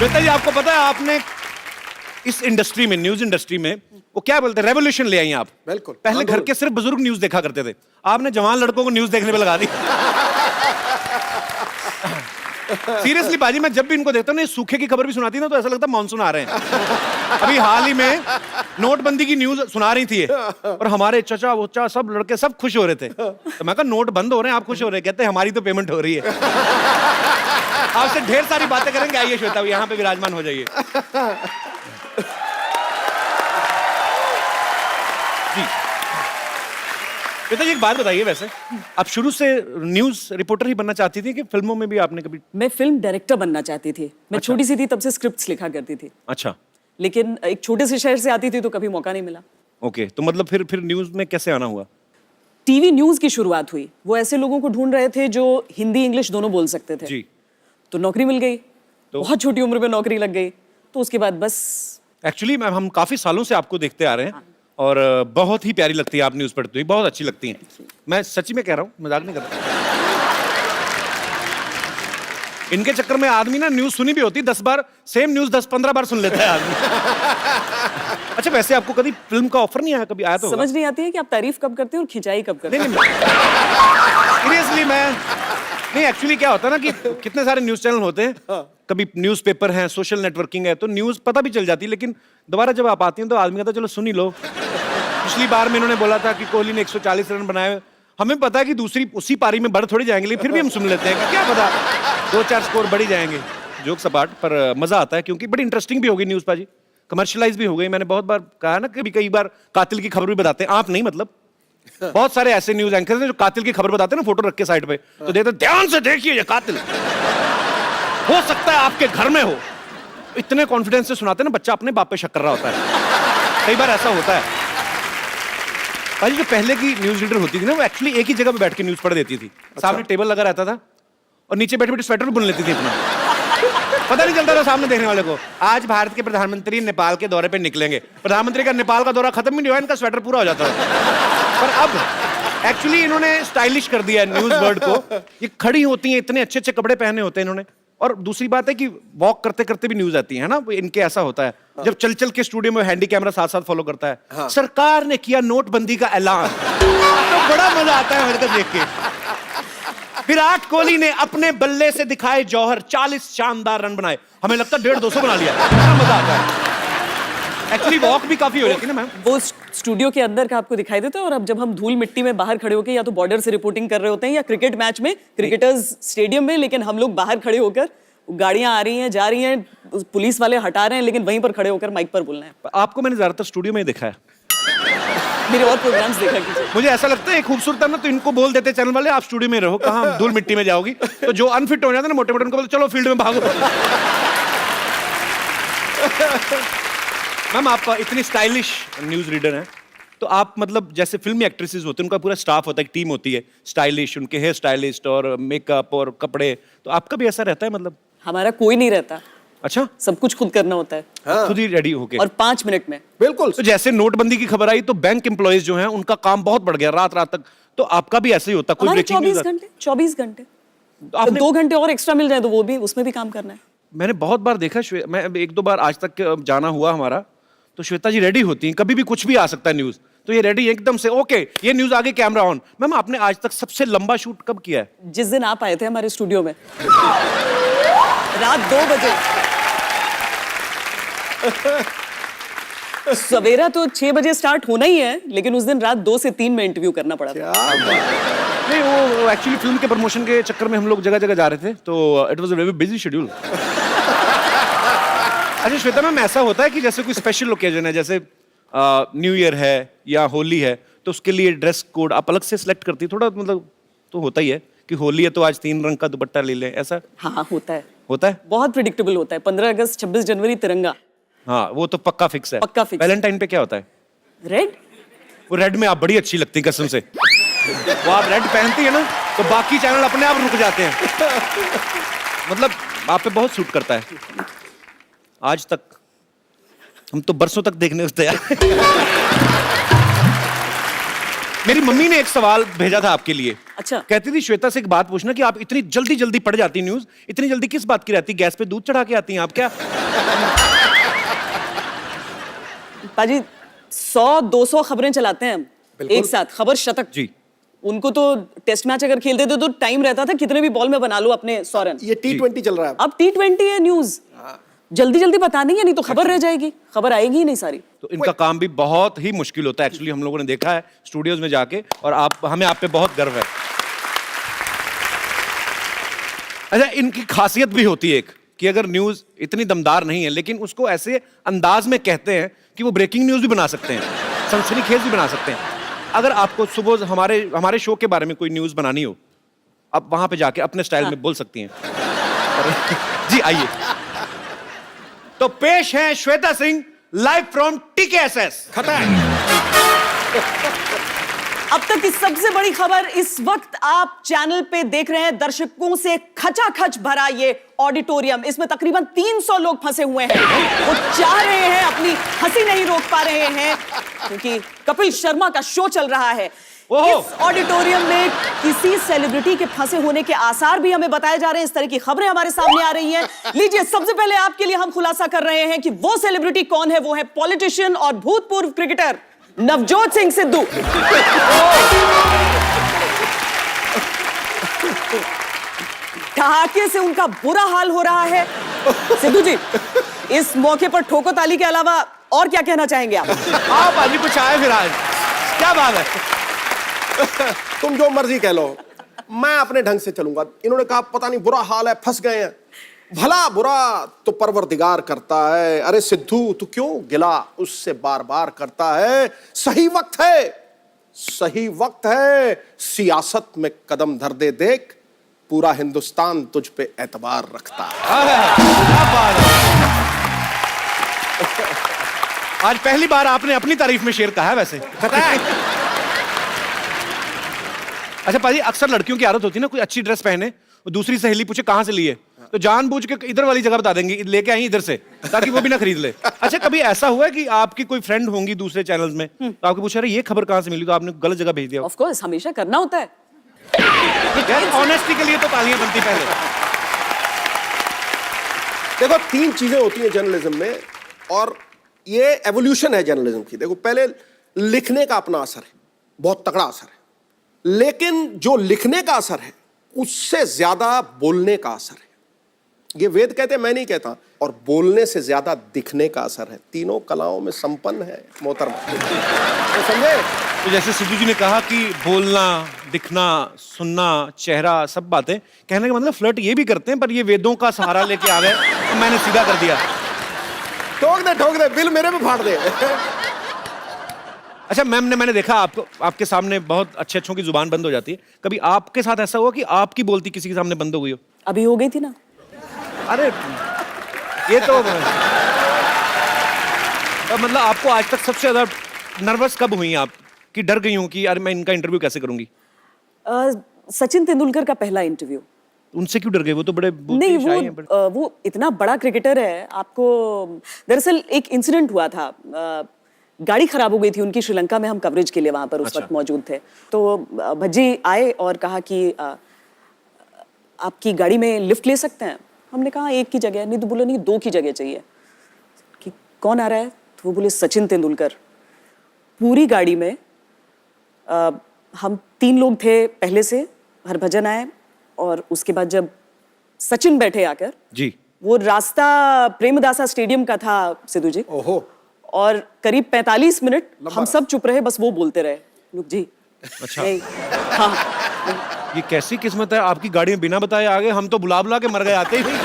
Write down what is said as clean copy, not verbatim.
श्वेता जी, आपको पता है आपने इस इंडस्ट्री में, न्यूज इंडस्ट्री में, वो क्या बोलते हैं, रेवोल्यूशन ले आई आप। बिल्कुल। पहले घर के सिर्फ बुजुर्ग न्यूज देखा करते थे, आपने जवान लड़कों को न्यूज देखने पे लगा दी। सीरियसली बाजी, मैं जब भी इनको देखता हूँ ना, सूखे की खबर भी सुनाती ना, तो ऐसा लगता है मानसून आ रहे हैं। अभी हाल ही में नोटबंदी की न्यूज सुना रही थी और हमारे चचा वोचा सब लड़के सब खुश हो रहे थे। तो मैं कहा नोट बंद हो रहे हैं, आप खुश हो रहे हैं? कहते हैं हमारी तो पेमेंट हो रही है। आपसे ढेर सारी बातें करेंगे, आइए श्वेता, यहाँ पे विराजमान हो जाइए। जी श्वेता जी, एक बात बताइए, वैसे आप शुरू से न्यूज रिपोर्टर ही बनना चाहती थी कि फिल्मों में भी आपने कभी? मैं फिल्म डायरेक्टर बनना चाहती थी। मैं छोटी सी थी तब से स्क्रिप्ट्स लिखा करती थी। अच्छा। लेकिन एक छोटे से शहर से आती थी तो कभी मौका नहीं मिला। ओके, तो मतलब फिर न्यूज में कैसे आना हुआ? टीवी न्यूज की शुरुआत हुई। वो ऐसे लोगों को ढूंढ रहे थे जो हिंदी इंग्लिश दोनों बोल सकते थे। जी। तो नौकरी मिल गई, बहुत छोटी उम्र में नौकरी लग गई। तो उसके बाद बस एक्चुअली मैम, हम काफी सालों से आपको देखते आ रहे हैं और बहुत ही प्यारी लगती है आप न्यूज पढ़ते हुए, बहुत अच्छी लगती हैं। मैं सच्ची में कह रहा हूँ, मजाक नहीं कर रहा। इनके चक्कर में आदमी ना न्यूज सुनी भी होती 10 बार, सेम न्यूज 10-15 बार सुन लेता है आदमी। अच्छा, वैसे आपको कभी फिल्म का ऑफर नहीं आया? कभी आया तो समझ नहीं आती है कि आप तारीफ कब करते हैं और खिंचाई कब करते हैं। सीरियसली मैं नहीं, एक्चुअली क्या होता है ना कि कितने सारे न्यूज चैनल होते हैं, कभी न्यूज़पेपर है, सोशल नेटवर्किंग है, तो न्यूज पता भी चल जाती है, लेकिन दोबारा जब आप आती हैं तो आदमी कहता है चलो सुन ही लो। पिछली बार में इन्होंने बोला था कि कोहली ने 140 रन बनाए, हमें पता है कि दूसरी उसी पारी में बढ़ थोड़ी जाएंगे, लेकिन फिर भी हम सुन लेते हैं कि क्या पता 2-4 स्कोर बढ़ ही जाएंगे। जोक सपाट, पर मजा आता है क्योंकि बड़ी इंटरेस्टिंग भी हो गई न्यूज पाजी, कमर्शियलाइज भी हो गई। मैंने बहुत बार कहा ना, कई बार कातिल की खबर भी बताते हैं, आप नहीं मतलब बहुत सारे ऐसे न्यूज एंकर हैं जो कातिल की खबर बताते हैं ना, फोटो रख के साइड पे, तो देखते ध्यान से देखिए ये कातिल हो सकता है आपके घर में हो। इतने कॉन्फिडेंस से सुनाते हैं ना, बच्चा अपने बाप पे शक कर रहा होता है। कई बार ऐसा होता है भाई। जो पहले की न्यूज रीडर होती थी ना, वो एक्चुअली एक ही जगह पे बैठ के न्यूज पढ़ देती थी। सामने टेबल लगा रहता था और नीचे बैठे बैठे स्वेटर भी बुन लेती थी अपना, पता नहीं चलता था सामने देखने वाले को। आज भारत के प्रधानमंत्री नेपाल के दौरे पे निकलेंगे, प्रधानमंत्री का नेपाल का दौरा खत्म ही नहीं हुआ, इनका स्वेटर पूरा हो जाता था। पर अब एक्चुअली इन्होंने स्टाइलिश कर दिया है न्यूज वर्ड को। ये खड़ी होती हैं, इतने अच्छे अच्छे कपड़े पहने होते हैं इन्होंने, और दूसरी बात है कि वॉक करते करते भी न्यूज आती है ना, इनके ऐसा होता है। जब चल चल के स्टूडियो में हैंडी कैमरा साथ साथ फॉलो करता है। सरकार ने किया नोटबंदी का ऐलान, तो बड़ा मजा आता है मेरे को देख के। विराट कोहली ने अपने बल्ले से दिखाए जौहर, 40 शानदार रन बनाए, हमें लगता है 150-200 बना लिया। बड़ा मजा आता है। एक्चुअली वॉक भी काफी हो जाती है ना मैम। वो स्टूडियो के अंदर का आपको दिखाई देता है, और अब जब हम धूल मिट्टी में बाहर खड़े होकर या तो बॉर्डर से रिपोर्टिंग कर रहे होते हैं या क्रिकेट मैच में, क्रिकेटर्स स्टेडियम में, लेकिन हम लोग बाहर खड़े होकर, गाड़ियां आ रही हैं जा रही हैं, पुलिस वाले हटा रहे हैं, लेकिन वहीं पर खड़े होकर माइक पर बोलना है। आपको मैंने ज्यादातर स्टूडियो में ही देखा है, मेरे और प्रोग्राम्स देखा कीजिए। मुझे ऐसा लगता है खूबसूरत है ना, तो इनको बोल देते चैनल वाले आप स्टूडियो में रहो, कहाँ धूल मिट्टी में जाओगी। तो जो अनफिट हो जाता है ना मोटे मोटे, उनको बोलते चलो फील्ड में भागो। मैम, आप इतनी स्टाइलिश न्यूज रीडर हैं, तो आप मतलब जैसे फिल्मी एक्ट्रेसेस होते हैं, उनका पूरा स्टाफ होता है, एक टीम होती है स्टाइलिश, उनके हेयर स्टाइलिस्ट और मेकअप और कपड़े, तो आपका भी ऐसा रहता है मतलब? हमारा कोई नहीं रहता। अच्छा, सब कुछ खुद करना होता है। हाँ। खुद ही रेडी होके, और 5 मिनट में। बिल्कुल। तो जैसे नोटबंदी की खबर आई तो बैंक एम्प्लॉइज जो हैं उनका काम बहुत बढ़ गया, रात रात तक, तो आपका भी ऐसे ही होता? कोई ब्रेकिंग न्यूज़? 24 घंटे आपने 2 घंटे और एक्स्ट्रा मिल जाए तो वो भी, उसमें भी काम करना है। मैंने बहुत बार देखा, मैं 1-2 बार आज तक जाना हुआ हमारा, तो श्वेता जी रेडी होती हैं, कभी भी कुछ भी आ सकता है न्यूज, तो ये रेडी एकदम से, ओके ये न्यूज आगे, कैमरा ऑन। मैम, आपने आज तक सबसे लंबा शूट कब किया है? जिस दिन आप आए थे हमारे स्टूडियो में, रात 2 बजे। सवेरा तो 6 बजे स्टार्ट होना ही है, लेकिन उस दिन रात 2 से 3 में इंटरव्यू करना पड़ा था। नहीं, वो एक्चुअली फिल्म के प्रमोशन के चक्कर में हम लोग जगह जगह जा रहे थे, तो it was a very busy schedule. अच्छा श्वेता मैम, ऐसा होता है कि जैसे कोई स्पेशल ओकेजन है, जैसे न्यू ईयर है या होली है, तो उसके लिए ड्रेस कोड आप अलग से सिलेक्ट करती है? थोड़ा मतलब तो होता ही है कि होली है तो आज 3 रंग का दुपट्टा ले लें, ऐसा? हाँ, होता है। होता है, बहुत प्रिडिक्टेबल होता है। 15 अगस्त 26 जनवरी तिरंगा, हाँ वो तो पक्का फिक्स है। पक्का फिक्स। वैलेंटाइन पे क्या होता है? रेड। वो रेड में आप बड़ी अच्छी लगती है कसम से, वो आप रेड पहनती है ना तो बाकी चैनल अपने आप रुक जाते हैं। मतलब आप पे बहुत सूट करता है। आज तक हम तो बरसों तक देखने उस तैयार। मेरी मम्मी ने एक सवाल भेजा था आपके लिए। अच्छा। कहती थी श्वेता से एक बात पूछना कि आप इतनी जल्दी जल्दी पढ़ जाती न्यूज, इतनी जल्दी किस बात की रहती, गैस पे दूध चढ़ा के आती हैं आप क्या? पाजी 100-200 खबरें चलाते हैं हम एक साथ, खबर शतक जी। उनको तो टेस्ट मैच अगर खेलते थे तो टाइम रहता था कितने भी बॉल में बना लो अपने 100 रन। ये T20 चल रहा है अब T20 है न्यूज, जल्दी जल्दी बतानी है, नहीं तो खबर रह जाएगी, खबर आएगी ही नहीं सारी। तो इनका काम भी बहुत ही मुश्किल होता है एक्चुअली, हम लोगों ने देखा है स्टूडियोज में जाके, और हमें आप पे बहुत गर्व है। अच्छा, इनकी खासियत भी होती है एक कि अगर न्यूज इतनी दमदार नहीं है लेकिन उसको ऐसे अंदाज में कहते हैं कि वो ब्रेकिंग न्यूज भी बना सकते हैं, सनसनीखेज भी बना सकते हैं। अगर आपको सुबह हमारे शो के बारे में कोई न्यूज बनानी हो, आप वहां पे जाके अपने स्टाइल में बोल सकती हैं। जी आइए, तो पेश है Shweta Singh live from TKSS। अब तक की सबसे बड़ी खबर इस वक्त आप चैनल पे देख रहे हैं, दर्शकों से खचाखच भरा ये ऑडिटोरियम, इसमें तकरीबन 300 लोग फंसे हुए हैं। वो चाह रहे हैं, अपनी हंसी नहीं रोक पा रहे हैं क्योंकि कपिल शर्मा का शो चल रहा है। इस ऑडिटोरियम में किसी सेलिब्रिटी के फंसे होने के आसार भी हमें बताए जा रहे हैं, इस तरह की खबरें हमारे सामने आ रही हैं। लीजिए, सबसे पहले आपके लिए हम खुलासा कर रहे हैं कि वो सेलिब्रिटी कौन है। वो है पॉलिटिशियन और भूतपूर्व क्रिकेटर नवजोत सिंह सिद्धू। ठहाके से उनका बुरा हाल हो रहा है। सिद्धू जी, इस मौके पर ठोको ताली के अलावा और क्या कहना चाहेंगे आप? आप आज कुछ आए फिर आज, क्या बात है? तुम जो मर्जी कह लो, मैं अपने ढंग से चलूंगा। इन्होंने कहा पता नहीं बुरा हाल है, फंस गए हैं। भला बुरा तो परवरदिगार करता है। अरे सिद्धू, तू क्यों गिला उससे बार बार करता है? सही वक्त है, सही वक्त है, सियासत में कदम धर दे, देख पूरा हिंदुस्तान तुझ पे एतबार रखता है। क्या बात है? आज पहली बार आपने अपनी तारीफ में शेर कहा है वैसे। अच्छा पाजी, अक्सर लड़कियों की आदत होती है ना, कोई अच्छी ड्रेस पहने, दूसरी सहेली पूछे कहां से ली है, तो जानबूझ के इधर वाली जगह बता देंगे, लेके आई इधर से, ताकि वो भी ना खरीद ले। अच्छा, कभी ऐसा हुआ है कि आपकी कोई फ्रेंड होंगी दूसरे चैनल्स में, तो आपको पूछा, अरे ये खबर कहां से मिली, तो आपने गलत जगह भेज दिया? ऑफ कोर्स, हमेशा करना होता है। ऑनेस्टी के लिए तो तालियां बनती पहले। देखो, 3 चीजें होती हैं जर्नलिज्म में, और ये एवोल्यूशन है जर्नलिज्म की। देखो, पहले लिखने का अपना असर है, बहुत तगड़ा असर है, लेकिन जो लिखने का असर है उससे ज्यादा बोलने का असर है। ये वेद कहते हैं, मैं नहीं कहता। और बोलने से ज्यादा दिखने का असर है। तीनों कलाओं में संपन्न है मोहतरमा, तो समझे? तो जैसे सिद्धू जी ने कहा कि बोलना, दिखना, सुनना, चेहरा, सब बातें, कहने का मतलब फ्लर्ट ये भी करते हैं, पर ये वेदों का सहारा लेके आ गए तो मैंने सीधा कर दिया। ठोक दे, बिल मेरे में फाड़ दे। अच्छा मैम, मैंने देखा आपको, आपके सामने बहुत अच्छों की जुबान बंद हो जाती है। कभी आपके साथ ऐसा हुआ कि आपकी बोलती किसी के सामने बंद हो गई हो? अभी हो गई थी ना। अरे ये तो मतलब आपको आज तक सबसे ज्यादा नर्वस कब हुई आप, कि डर गई हूं कि यार मैं इनका इंटरव्यू कैसे करूंगी? सचिन तेंदुलकर का पहला इंटरव्यू। उनसे क्यों डर गए? वो तो बड़े नहीं, वो इतना बड़ा क्रिकेटर है। आपको दरअसल एक इंसिडेंट हुआ था, गाड़ी खराब हो गई थी उनकी श्रीलंका में, हम कवरेज के लिए वहां पर उस वक्त मौजूद थे। तो भज्जी आए और कहा कि आपकी गाड़ी में लिफ्ट ले सकते हैं? हमने कहा एक की जगह, नहीं तो बोले नहीं 2 की जगह चाहिए। कि कौन आ रहा है? तो वो बोले सचिन तेंदुलकर। पूरी गाड़ी में हम 3 लोग थे पहले से, हरभजन आए, और उसके बाद जब सचिन बैठे आकर जी, वो रास्ता प्रेमदासा स्टेडियम का था सिद्धू जी। ओहो। और करीब 45 मिनट हम सब चुप रहे, बस वो बोलते रहे, लोग जी। अच्छा। हाँ, ये कैसी किस्मत है, आपकी गाड़ी में बिना बताए आ गए, हम तो बुला बुला के मर गए आते ही नहीं।